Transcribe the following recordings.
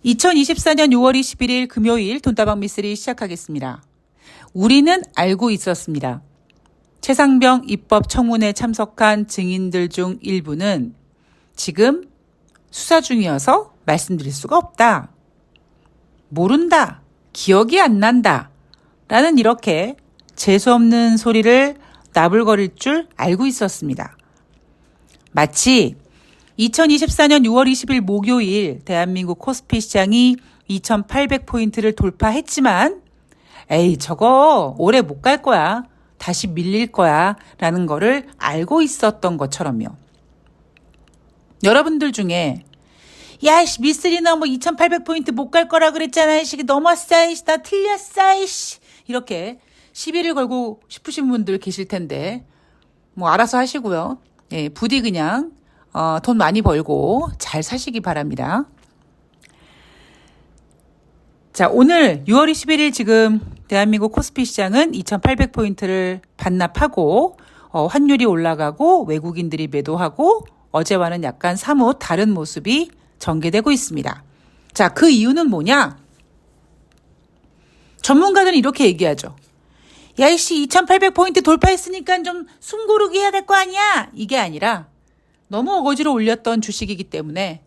2024년 6월 21일 금요일 돈다방 미쓰리 시작하겠습니다. 우리는 알고 있었습니다. 최상병 입법 청문회에 참석한 증인들 중 일부는 지금 수사 중이어서 말씀드릴 수가 없다. 모른다. 기억이 안 난다. 라는 이렇게 재수없는 소리를 나불거릴 줄 알고 있었습니다. 마치 2024년 6월 20일 목요일 대한민국 코스피 시장이 2800포인트를 돌파했지만 에이 저거 오래 못 갈 거야. 다시 밀릴 거야. 라는 거를 알고 있었던 것처럼요. 여러분들 중에 야이씨 미쓰리 너 뭐 2800포인트 못 갈 거라 그랬잖아. 이씨 넘었어. 이씨 나 틀렸어. 이씨 이렇게 시비를 걸고 싶으신 분들 계실 텐데 뭐 알아서 하시고요. 예, 부디 그냥 돈 많이 벌고 잘 사시기 바랍니다. 자, 오늘 6월 21일 지금 대한민국 코스피 시장은 2800포인트를 반납하고 환율이 올라가고 외국인들이 매도하고 어제와는 약간 사뭇 다른 모습이 전개되고 있습니다. 자, 그 이유는 뭐냐? 전문가들은 이렇게 얘기하죠. 야, 이씨 2800포인트 돌파했으니까 좀 숨고르기 해야 될 거 아니야? 이게 아니라 너무 어거지로 올렸던 주식이기 때문에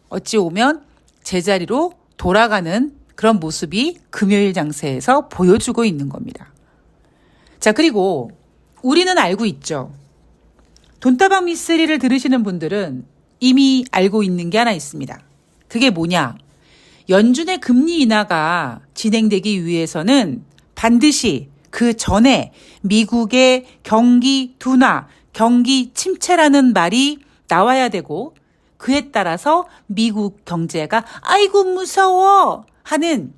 어찌 오면 제자리로 돌아가는 그런 모습이 금요일 장세에서 보여주고 있는 겁니다. 자, 그리고 우리는 알고 있죠. 돈다방 미쓰리를 들으시는 분들은 이미 알고 있는 게 하나 있습니다. 그게 뭐냐? 연준의 금리 인하가 진행되기 위해서는 반드시 그 전에 미국의 경기 둔화, 경기 침체라는 말이 나와야 되고 그에 따라서 미국 경제가 아이고 무서워 하는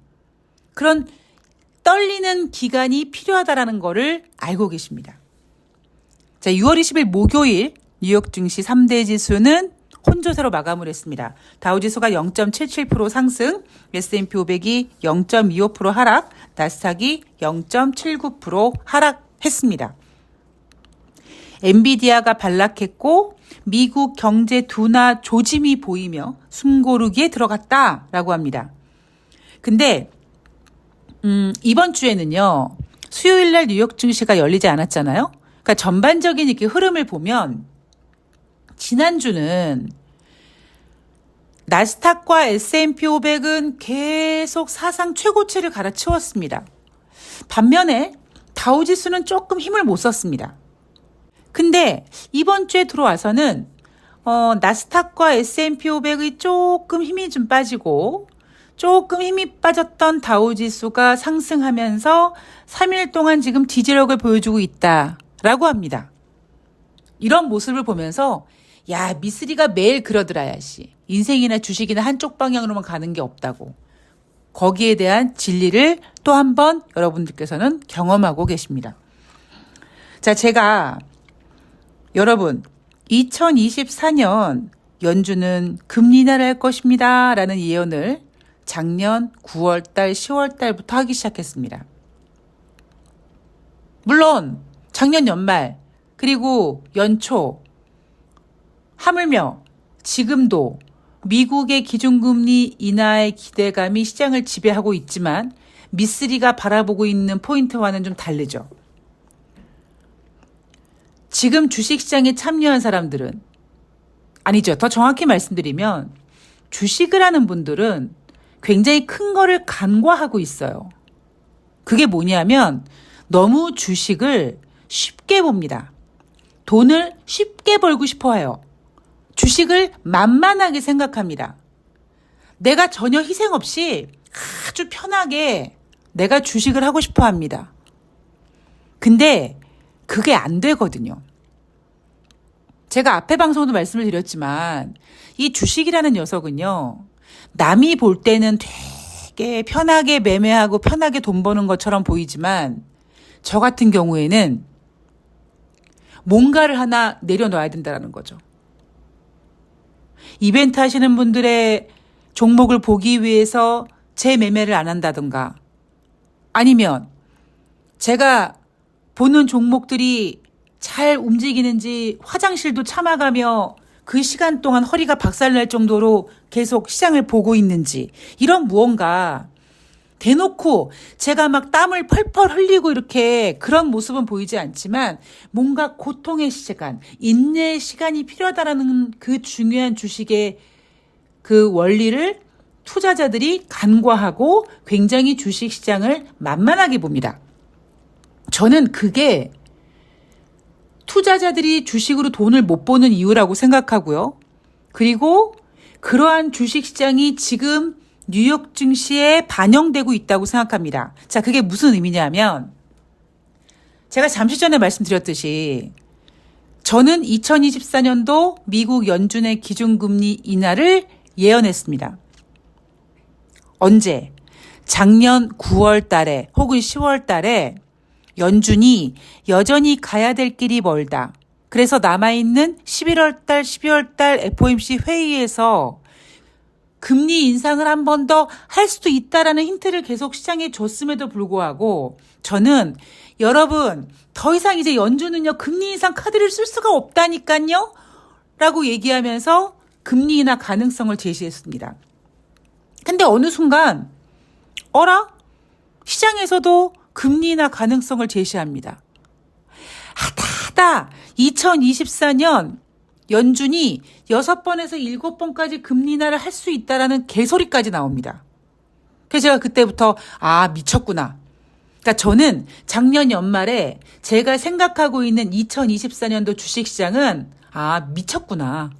그런 떨리는 기간이 필요하다라는 거를 알고 계십니다. 자, 6월 20일 목요일 뉴욕 증시 3대 지수는 혼조세로 마감을 했습니다. 다우지수가 0.77% 상승, S&P 500이 0.25% 하락, 나스닥이 0.79% 하락했습니다. 엔비디아가 반락했고 미국 경제 둔화 조짐이 보이며 숨고르기에 들어갔다라고 합니다. 근데 이번 주에는요. 수요일 날 뉴욕 증시가 열리지 않았잖아요. 그러니까 전반적인 이렇게 흐름을 보면 지난주는 나스닥과 S&P 500은 계속 사상 최고치를 갈아치웠습니다. 반면에 다우지수는 조금 힘을 못 썼습니다. 근데 이번 주에 들어와서는 나스닥과 S&P 500의 조금 힘이 좀 빠지고 조금 힘이 빠졌던 다우지수가 상승하면서 3일 동안 지금 지지력을 보여주고 있다라고 합니다. 이런 모습을 보면서 야 미쓰리가 매일 그러더라 야씨. 인생이나 주식이나 한쪽 방향으로만 가는 게 없다고. 거기에 대한 진리를 또 한 번 여러분들께서는 경험하고 계십니다. 자, 제가 여러분 2024년 연준은 금리 인하를 할 것입니다 라는 예언을 작년 9월달 10월달부터 하기 시작했습니다. 물론 작년 연말 그리고 연초 하물며 지금도 미국의 기준금리 인하의 기대감이 시장을 지배하고 있지만 미쓰리가 바라보고 있는 포인트와는 좀 다르죠. 지금 주식시장에 참여한 사람들은 아니죠. 더 정확히 말씀드리면 주식을 하는 분들은 굉장히 큰 거를 간과하고 있어요. 그게 뭐냐면 너무 주식을 쉽게 봅니다. 돈을 쉽게 벌고 싶어 해요. 주식을 만만하게 생각합니다. 내가 전혀 희생 없이 아주 편하게 내가 주식을 하고 싶어 합니다. 근데 그게 안 되거든요. 제가 앞에 방송도 말씀을 드렸지만 이 주식이라는 녀석은요. 남이 볼 때는 되게 편하게 매매하고 편하게 돈 버는 것처럼 보이지만 저 같은 경우에는 뭔가를 하나 내려놔야 된다는 거죠. 이벤트 하시는 분들의 종목을 보기 위해서 재매매를 안 한다든가 아니면 제가 보는 종목들이 잘 움직이는지 화장실도 참아가며 그 시간 동안 허리가 박살날 정도로 계속 시장을 보고 있는지, 이런 무언가 대놓고 제가 막 땀을 펄펄 흘리고 이렇게 그런 모습은 보이지 않지만 뭔가 고통의 시간, 인내의 시간이 필요하다라는 그 중요한 주식의 그 원리를 투자자들이 간과하고 굉장히 주식시장을 만만하게 봅니다. 저는 그게 투자자들이 주식으로 돈을 못 버는 이유라고 생각하고요. 그리고 그러한 주식시장이 지금 뉴욕 증시에 반영되고 있다고 생각합니다. 자, 그게 무슨 의미냐면 제가 잠시 전에 말씀드렸듯이 저는 2024년도 미국 연준의 기준금리 인하를 예언했습니다. 언제? 작년 9월 달에 혹은 10월 달에 연준이 여전히 가야 될 길이 멀다. 그래서 남아있는 11월 달, 12월 달 FOMC 회의에서 금리 인상을 한 번 더 할 수도 있다라는 힌트를 계속 시장에 줬음에도 불구하고 저는 여러분 더 이상 이제 연준은요 금리 인상 카드를 쓸 수가 없다니까요 라고 얘기하면서 금리 인하 가능성을 제시했습니다. 근데 어느 순간 어라? 시장에서도 금리 인하 가능성을 제시합니다. 하다 2024년 연준이 6번에서 7번까지 금리 인하를 할 수 있다라는 개소리까지 나옵니다. 그래서 제가 그때부터 미쳤구나. 그러니까 저는 작년 연말에 제가 생각하고 있는 2024년도 주식시장은 미쳤구나.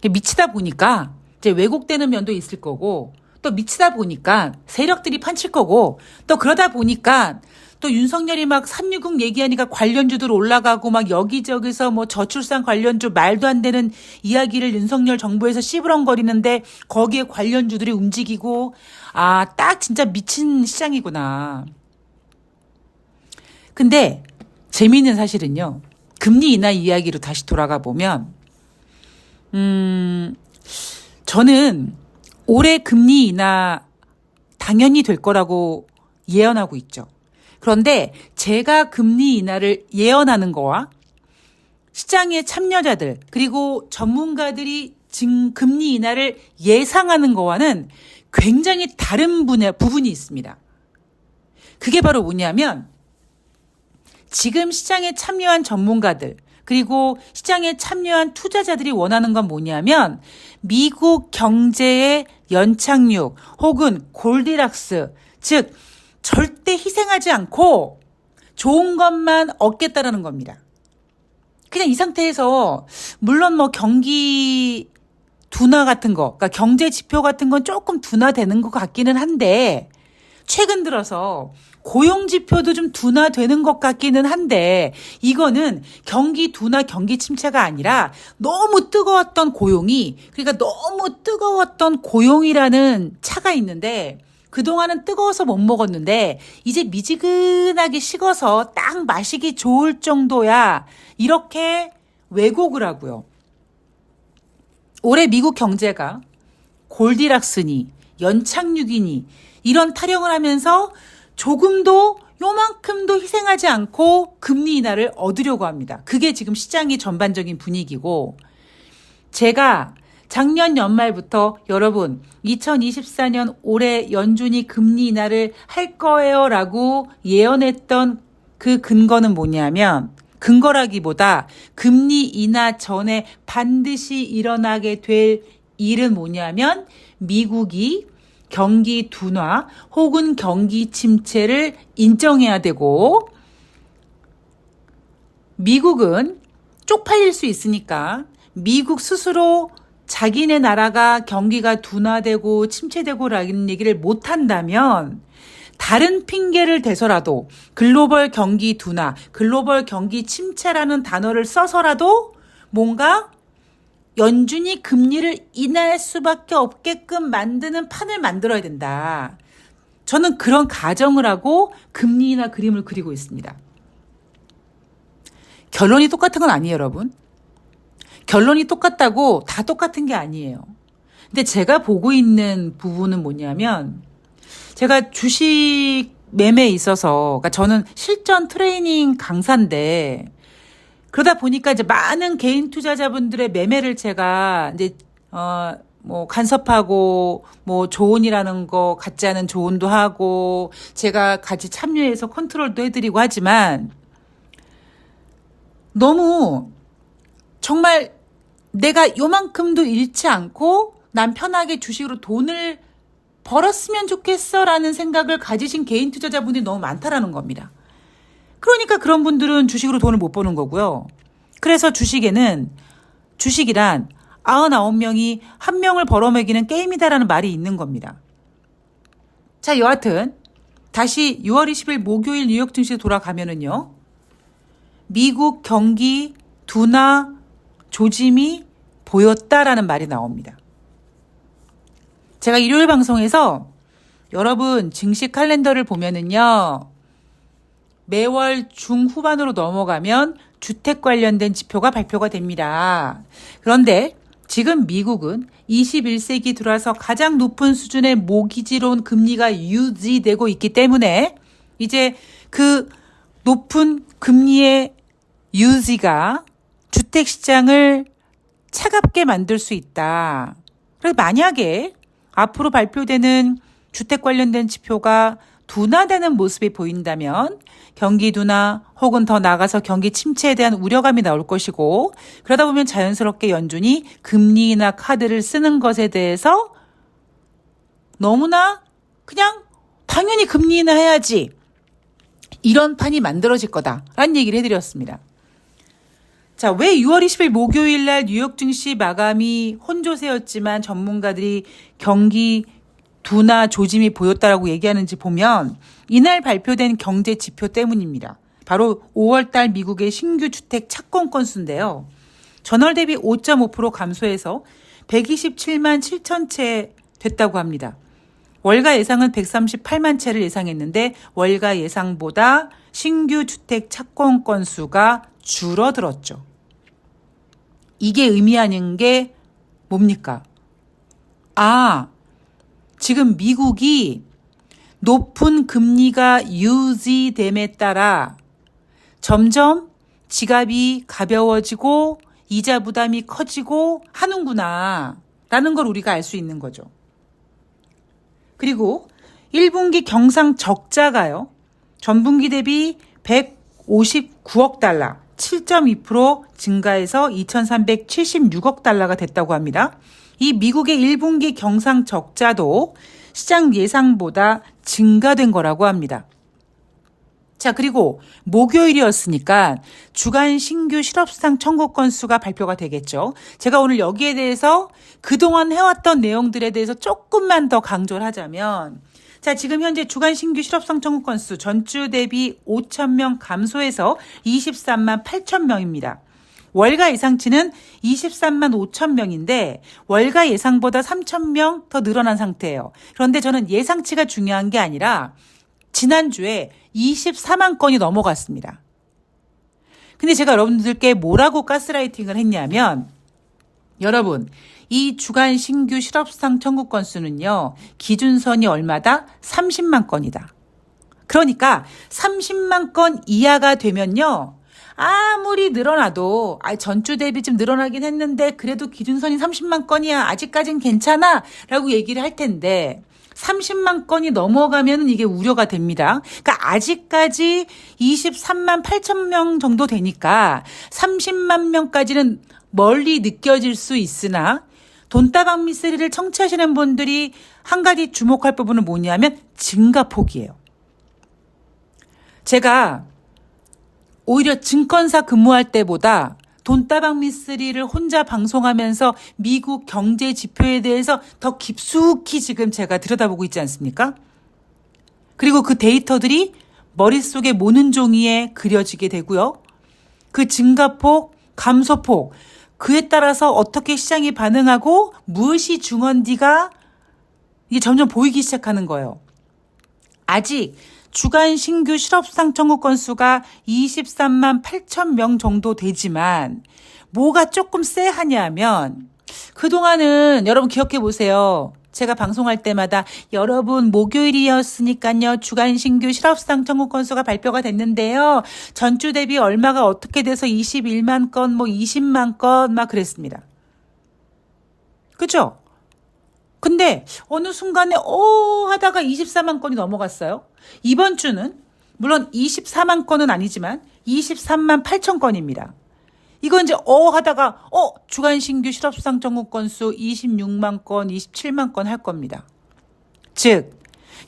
미치다 보니까 이제 왜곡되는 면도 있을 거고 또 미치다 보니까 세력들이 판칠 거고 또 그러다 보니까 또 윤석열이 막 360 얘기하니까 관련주들 올라가고 막 여기저기서 뭐 저출산 관련주 말도 안 되는 이야기를 윤석열 정부에서 씨부렁거리는데 거기에 관련주들이 움직이고 딱 진짜 미친 시장이구나. 근데 재미있는 사실은요. 금리 인하 이야기로 다시 돌아가 보면 저는 올해 금리 인하 당연히 될 거라고 예언하고 있죠. 그런데 제가 금리 인하를 예언하는 거와 시장의 참여자들 그리고 전문가들이 금리 인하를 예상하는 거와는 굉장히 다른 부분이 있습니다. 그게 바로 뭐냐면 지금 시장에 참여한 전문가들 그리고 시장에 참여한 투자자들이 원하는 건 뭐냐면 미국 경제의 연착륙 혹은 골디락스 즉 절대 희생하지 않고 좋은 것만 얻겠다라는 겁니다. 그냥 이 상태에서 물론 뭐 경기 둔화 같은 거, 그러니까 경제 지표 같은 건 조금 둔화되는 것 같기는 한데 최근 들어서 고용 지표도 좀 둔화되는 것 같기는 한데 이거는 경기 둔화, 경기 침체가 아니라 너무 뜨거웠던 고용이 그러니까 너무 뜨거웠던 고용이라는 차가 있는데 그동안은 뜨거워서 못 먹었는데 이제 미지근하게 식어서 딱 마시기 좋을 정도야 이렇게 왜곡을 하고요. 올해 미국 경제가 골디락스니 연착륙이니 이런 타령을 하면서 조금도 요만큼도 희생하지 않고 금리 인하를 얻으려고 합니다. 그게 지금 시장의 전반적인 분위기고 제가 작년 연말부터 여러분 2024년 올해 연준이 금리 인하를 할 거예요 라고 예언했던 그 근거는 뭐냐면 근거라기보다 금리 인하 전에 반드시 일어나게 될 일은 뭐냐면 미국이 경기 둔화 혹은 경기 침체를 인정해야 되고 미국은 쪽팔릴 수 있으니까 미국 스스로 자기네 나라가 경기가 둔화되고 침체되고라는 얘기를 못한다면 다른 핑계를 대서라도 글로벌 경기 둔화, 글로벌 경기 침체라는 단어를 써서라도 뭔가 연준이 금리를 인하할 수밖에 없게끔 만드는 판을 만들어야 된다. 저는 그런 가정을 하고 금리 인하 그림을 그리고 있습니다. 결론이 똑같은 건 아니에요, 여러분. 결론이 똑같다고 다 똑같은 게 아니에요. 근데 제가 보고 있는 부분은 뭐냐면 제가 주식 매매에 있어서 그러니까 저는 실전 트레이닝 강사인데 그러다 보니까 이제 많은 개인 투자자분들의 매매를 제가 이제 뭐 간섭하고 뭐 조언이라는 거 같지 않은 조언도 하고 제가 같이 참여해서 컨트롤도 해드리고 하지만 너무 정말 내가 요만큼도 잃지 않고 난 편하게 주식으로 돈을 벌었으면 좋겠어라는 생각을 가지신 개인 투자자분들이 너무 많다라는 겁니다. 그러니까 그런 분들은 주식으로 돈을 못 버는 거고요. 그래서 주식이란 99명이 한 명을 벌어먹이는 게임이다라는 말이 있는 겁니다. 자, 여하튼 다시 6월 20일 목요일 뉴욕 증시 돌아가면은요. 미국 경기 둔화 조짐이 보였다라는 말이 나옵니다. 제가 일요일 방송에서 여러분 증시 칼렌더를 보면은요. 매월 중후반으로 넘어가면 주택 관련된 지표가 발표가 됩니다. 그런데 지금 미국은 21세기 들어와서 가장 높은 수준의 모기지론 금리가 유지되고 있기 때문에 이제 그 높은 금리의 유지가 주택시장을 차갑게 만들 수 있다. 그래서 만약에 앞으로 발표되는 주택 관련된 지표가 둔화되는 모습이 보인다면 경기 둔화 혹은 더 나아가서 경기 침체에 대한 우려감이 나올 것이고 그러다 보면 자연스럽게 연준이 금리나 카드를 쓰는 것에 대해서 너무나 그냥 당연히 금리나 해야지 이런 판이 만들어질 거다라는 얘기를 해드렸습니다. 자, 왜 6월 20일 목요일 날 뉴욕 증시 마감이 혼조세였지만 전문가들이 경기 둔화 조짐이 보였다라고 얘기하는지 보면 이날 발표된 경제 지표 때문입니다. 바로 5월달 미국의 신규 주택 착공 건수인데요. 전월 대비 5.5% 감소해서 127만 7천 채 됐다고 합니다. 월가 예상은 138만 채를 예상했는데 월가 예상보다 신규 주택 착공 건수가 줄어들었죠. 이게 의미하는 게 뭡니까? 지금 미국이 높은 금리가 유지됨에 따라 점점 지갑이 가벼워지고 이자 부담이 커지고 하는구나 라는 걸 우리가 알 수 있는 거죠. 그리고 1분기 경상 적자가요. 전분기 대비 159억 달러, 7.2% 증가해서 2,376억 달러가 됐다고 합니다. 이 미국의 1분기 경상 적자도 시장 예상보다 증가된 거라고 합니다. 자, 그리고 목요일이었으니까 주간 신규 실업수당 청구 건수가 발표가 되겠죠. 제가 오늘 여기에 대해서 그동안 해왔던 내용들에 대해서 조금만 더 강조를 하자면 자, 지금 현재 주간 신규 실업수당 청구 건수 전주 대비 5,000명 감소해서 23만 8천 명입니다. 월가 예상치는 23만 5천 명인데 월가 예상보다 3천 명 더 늘어난 상태예요. 그런데 저는 예상치가 중요한 게 아니라 지난주에 24만 건이 넘어갔습니다. 근데 제가 여러분들께 뭐라고 가스라이팅을 했냐면 여러분 이 주간 신규 실업수당 청구 건수는요. 기준선이 얼마다? 30만 건이다. 그러니까 30만 건 이하가 되면요. 아무리 늘어나도 전주 대비 좀 늘어나긴 했는데 그래도 기준선이 30만 건이야. 아직까진 괜찮아 라고 얘기를 할 텐데 30만 건이 넘어가면 이게 우려가 됩니다. 그러니까 아직까지 23만 8천 명 정도 되니까 30만 명까지는 멀리 느껴질 수 있으나 돈다방 미쓰리를 청취하시는 분들이 한 가지 주목할 부분은 뭐냐면 증가폭이에요. 제가 오히려 증권사 근무할 때보다 돈다방 미쓰리를 혼자 방송하면서 미국 경제 지표에 대해서 더 깊숙이 지금 제가 들여다보고 있지 않습니까? 그리고 그 데이터들이 머릿속에 모는 종이에 그려지게 되고요. 그 증가폭, 감소폭, 그에 따라서 어떻게 시장이 반응하고 무엇이 중헌디가 이게 점점 보이기 시작하는 거예요. 아직 주간 신규 실업수당 청구 건수가 23만 8천 명 정도 되지만 뭐가 조금 쎄하냐면 그동안은 여러분 기억해 보세요. 제가 방송할 때마다 여러분 목요일이었으니까요. 주간 신규 실업수당 청구 건수가 발표가 됐는데요. 전주 대비 얼마가 어떻게 돼서 21만 건, 20만 건 막 그랬습니다. 그죠? 근데 어느 순간에 하다가 24만 건이 넘어갔어요. 이번 주는 물론 24만 건은 아니지만 23만 8천 건입니다. 이건 이제 하다가 주간 신규 실업수당 청구 건수 26만 건, 27만 건 할 겁니다. 즉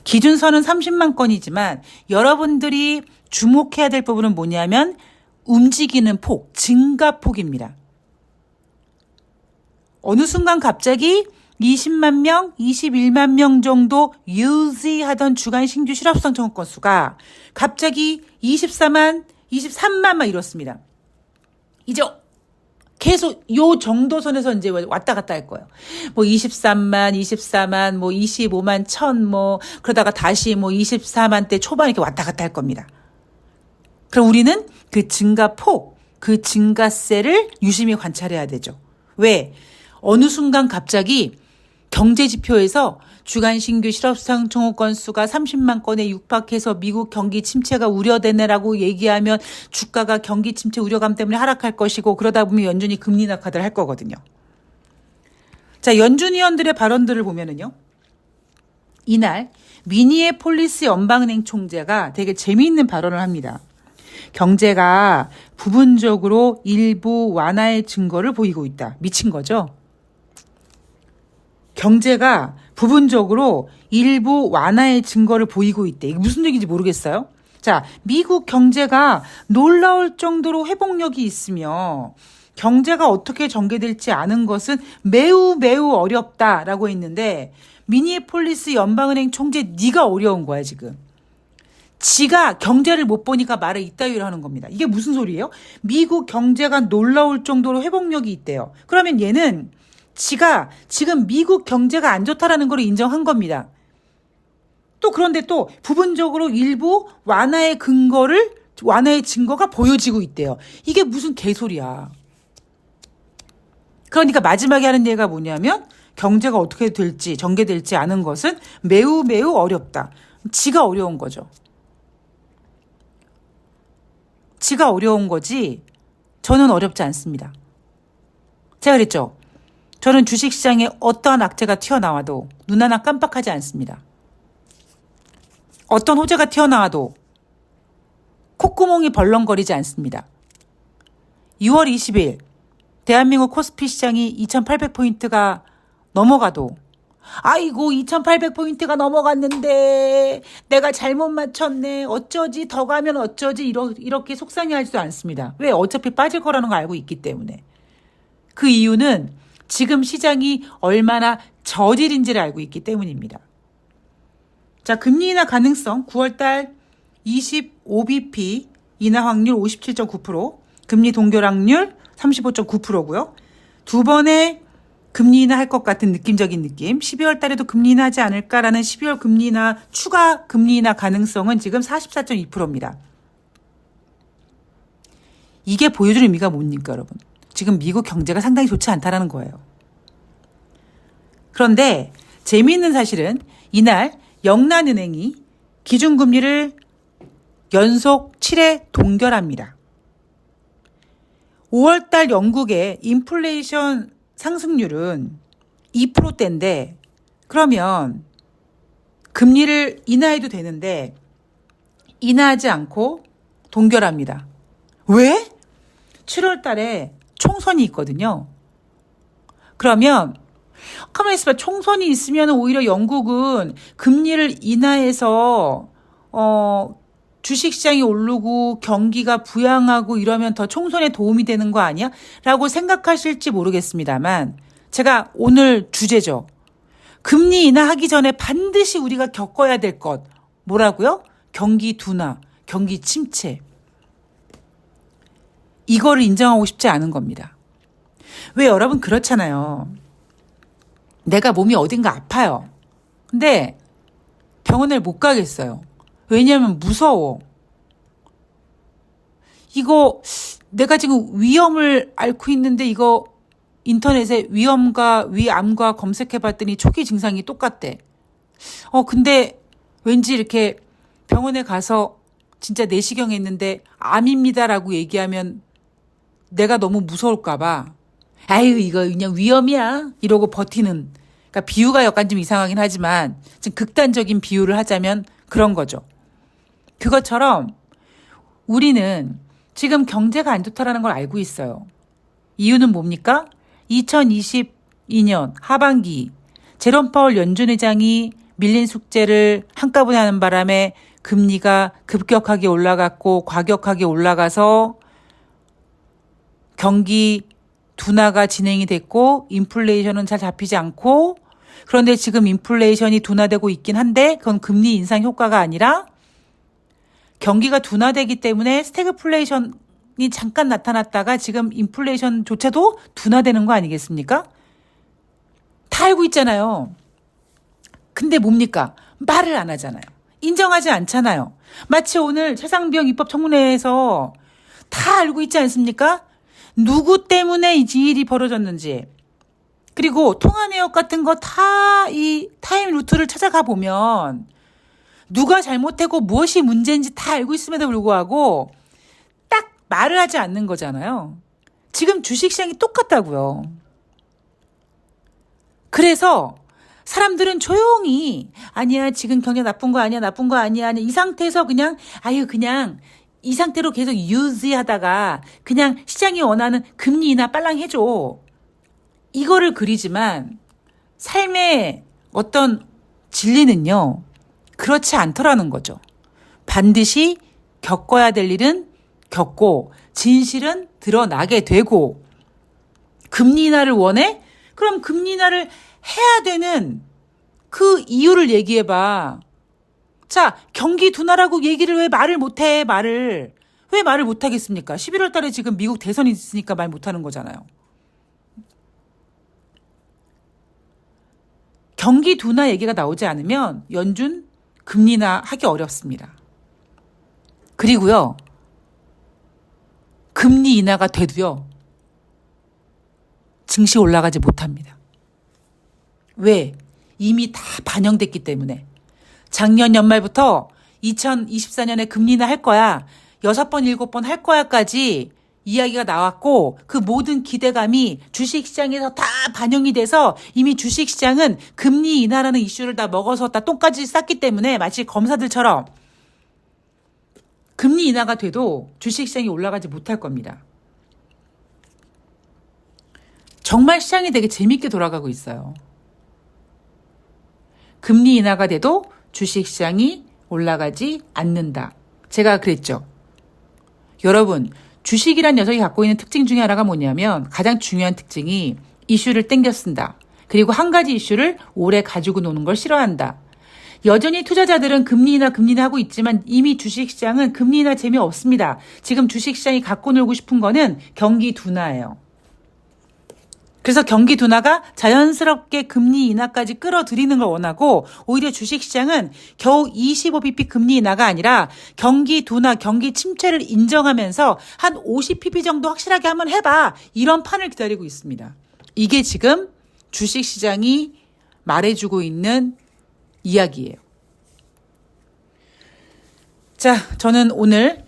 기준선은 30만 건이지만 여러분들이 주목해야 될 부분은 뭐냐면 움직이는 폭, 증가폭입니다. 어느 순간 갑자기 20만 명, 21만 명 정도 유지하던 주간 신규 실업수당 청구 건수가 갑자기 24만, 23만 막 이렇습니다. 이제 계속 요 정도 선에서 이제 왔다 갔다 할 거예요. 23만, 24만, 25만 1000 그러다가 다시 24만대 초반 이렇게 왔다 갔다 할 겁니다. 그럼 우리는 그 증가폭, 그 증가세를 유심히 관찰해야 되죠. 왜? 어느 순간 갑자기 경제지표에서 주간 신규 실업수당 청구 건수가 30만 건에 육박해서 미국 경기 침체가 우려되네라고 얘기하면 주가가 경기 침체 우려감 때문에 하락할 것이고 그러다 보면 연준이 금리 인하 카드를 할 거거든요. 자, 연준 위원들의 발언들을 보면은요. 이날 미니애폴리스 연방은행 총재가 되게 재미있는 발언을 합니다. 경제가 부분적으로 일부 완화의 증거를 보이고 있다. 미친 거죠? 경제가 부분적으로 일부 완화의 증거를 보이고 있대. 이게 무슨 얘기인지 모르겠어요. 자, 미국 경제가 놀라울 정도로 회복력이 있으며 경제가 어떻게 전개될지 아는 것은 매우 매우 어렵다라고 했는데 미니애폴리스 연방은행 총재 네가 어려운 거야 지금. 지가 경제를 못 보니까 말을 이따위로 하는 겁니다. 이게 무슨 소리예요? 미국 경제가 놀라울 정도로 회복력이 있대요. 그러면 얘는 지가 지금 미국 경제가 안 좋다라는 걸 인정한 겁니다. 또 그런데 또 부분적으로 일부 완화의 증거가 보여지고 있대요. 이게 무슨 개소리야. 그러니까 마지막에 하는 얘기가 뭐냐면 경제가 어떻게 될지 전개될지 아는 것은 매우 매우 어렵다. 지가 어려운 거죠. 지가 어려운 거지 저는 어렵지 않습니다. 제가 그랬죠. 저는 주식시장에 어떠한 악재가 튀어나와도 눈 하나 깜빡하지 않습니다. 어떤 호재가 튀어나와도 콧구멍이 벌렁거리지 않습니다. 6월 20일 대한민국 코스피 시장이 2800포인트가 넘어가도 아이고 2800포인트가 넘어갔는데 내가 잘못 맞췄네. 어쩌지 더 가면 어쩌지 이렇게 속상해하지도 않습니다. 왜? 어차피 빠질 거라는 거 알고 있기 때문에. 그 이유는 지금 시장이 얼마나 저질인지를 알고 있기 때문입니다. 자, 금리 인하 가능성 9월달 25bp 인하 확률 57.9%, 금리 동결확률 35.9%고요. 두 번의 금리 인하 할 것 같은 느낌적인 느낌. 12월 달에도 금리 인하 하지 않을까라는 12월 금리 인하 추가 금리 인하 가능성은 지금 44.2%입니다. 이게 보여주는 의미가 뭡니까, 여러분? 지금 미국 경제가 상당히 좋지 않다라는 거예요. 그런데 재미있는 사실은 이날 영란은행이 기준금리를 연속 7회 동결합니다. 5월달 영국의 인플레이션 상승률은 2%대인데 그러면 금리를 인하해도 되는데 인하하지 않고 동결합니다. 왜? 7월 달에 총선이 있거든요. 그러면 가만히 있어봐. 총선이 있으면 오히려 영국은 금리를 인하해서 주식시장이 오르고 경기가 부양하고 이러면 더 총선에 도움이 되는 거 아니야? 라고 생각하실지 모르겠습니다만 제가 오늘 주제죠. 금리 인하하기 전에 반드시 우리가 겪어야 될 것. 뭐라고요? 경기 둔화, 경기 침체. 이거를 인정하고 싶지 않은 겁니다. 왜 여러분 그렇잖아요. 내가 몸이 어딘가 아파요. 근데 병원을 못 가겠어요. 왜냐하면 무서워. 이거 내가 지금 위험을 앓고 있는데 이거 인터넷에 위염과 위암과 검색해봤더니 초기 증상이 똑같대. 근데 왠지 이렇게 병원에 가서 진짜 내시경 했는데 암입니다라고 얘기하면 내가 너무 무서울까봐 아유 이거 그냥 위염이야 이러고 버티는, 그러니까 비유가 약간 좀 이상하긴 하지만 좀 극단적인 비유를 하자면 그런 거죠. 그것처럼 우리는 지금 경제가 안 좋다라는 걸 알고 있어요. 이유는 뭡니까? 2022년 하반기 제롬 파월 연준 의장이 밀린 숙제를 한꺼번에 하는 바람에 금리가 급격하게 올라갔고 과격하게 올라가서 경기 둔화가 진행이 됐고 인플레이션은 잘 잡히지 않고, 그런데 지금 인플레이션이 둔화되고 있긴 한데 그건 금리 인상 효과가 아니라 경기가 둔화되기 때문에 스태그플레이션이 잠깐 나타났다가 지금 인플레이션조차도 둔화되는 거 아니겠습니까? 다 알고 있잖아요. 근데 뭡니까? 말을 안 하잖아요. 인정하지 않잖아요. 마치 오늘 최상병 입법청문회에서 다 알고 있지 않습니까? 누구 때문에 이 일이 벌어졌는지. 그리고 통화 내역 같은 거 다 이 타임 루트를 찾아가 보면 누가 잘못했고 무엇이 문제인지 다 알고 있음에도 불구하고 딱 말을 하지 않는 거잖아요. 지금 주식시장이 똑같다고요. 그래서 사람들은 조용히 아니야 지금 경제 나쁜 거 아니야 나쁜 거 아니야 이 상태에서 그냥 이 상태로 계속 유지하다가 그냥 시장이 원하는 금리 인하 빨랑 해줘. 이거를 그리지만 삶의 어떤 진리는요. 그렇지 않더라는 거죠. 반드시 겪어야 될 일은 겪고 진실은 드러나게 되고, 금리 인하를 원해? 그럼 금리 인하를 해야 되는 그 이유를 얘기해봐. 자, 경기 둔화라고 얘기를 왜 말을 못해, 왜 말을 못하겠습니까? 11월 달에 지금 미국 대선이 있으니까 말 못하는 거잖아요. 경기 둔화 얘기가 나오지 않으면 연준 금리 인하 하기 어렵습니다. 그리고요, 금리 인하가 돼도요, 증시 올라가지 못합니다. 왜? 이미 다 반영됐기 때문에. 작년 연말부터 2024년에 금리 인하 할 거야, 6번, 7번 할 거야까지 이야기가 나왔고 그 모든 기대감이 주식시장에서 다 반영이 돼서 이미 주식시장은 금리 인하라는 이슈를 다 먹어서 다 똥까지 쌌기 때문에 마치 검사들처럼 금리 인하가 돼도 주식시장이 올라가지 못할 겁니다. 정말 시장이 되게 재밌게 돌아가고 있어요. 금리 인하가 돼도 주식시장이 올라가지 않는다. 제가 그랬죠. 여러분, 주식이란 녀석이 갖고 있는 특징 중에 하나가 뭐냐면 가장 중요한 특징이 이슈를 땡겨 쓴다. 그리고 한 가지 이슈를 오래 가지고 노는 걸 싫어한다. 여전히 투자자들은 금리 인하 하고 있지만 이미 주식시장은 금리 인하 재미없습니다. 지금 주식시장이 갖고 놀고 싶은 거는 경기 둔화예요. 그래서 경기 둔화가 자연스럽게 금리 인하까지 끌어들이는 걸 원하고, 오히려 주식시장은 겨우 25bp 금리 인하가 아니라 경기 둔화, 경기 침체를 인정하면서 한 50bp 정도 확실하게 한번 해봐. 이런 판을 기다리고 있습니다. 이게 지금 주식시장이 말해주고 있는 이야기예요. 자, 저는 오늘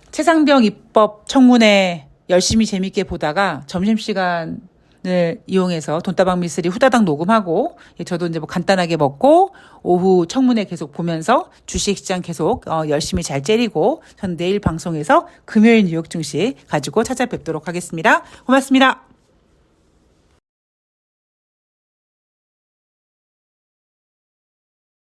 최상병 입법 청문회 열심히 재밌게 보다가 점심시간을 이용해서 돈다방 미쓰리 후다닥 녹음하고, 저도 이제 뭐 간단하게 먹고 오후 청문회 계속 보면서 주식시장 계속 열심히 잘 째리고, 전 내일 방송에서 금요일 뉴욕 증시 가지고 찾아뵙도록 하겠습니다. 고맙습니다.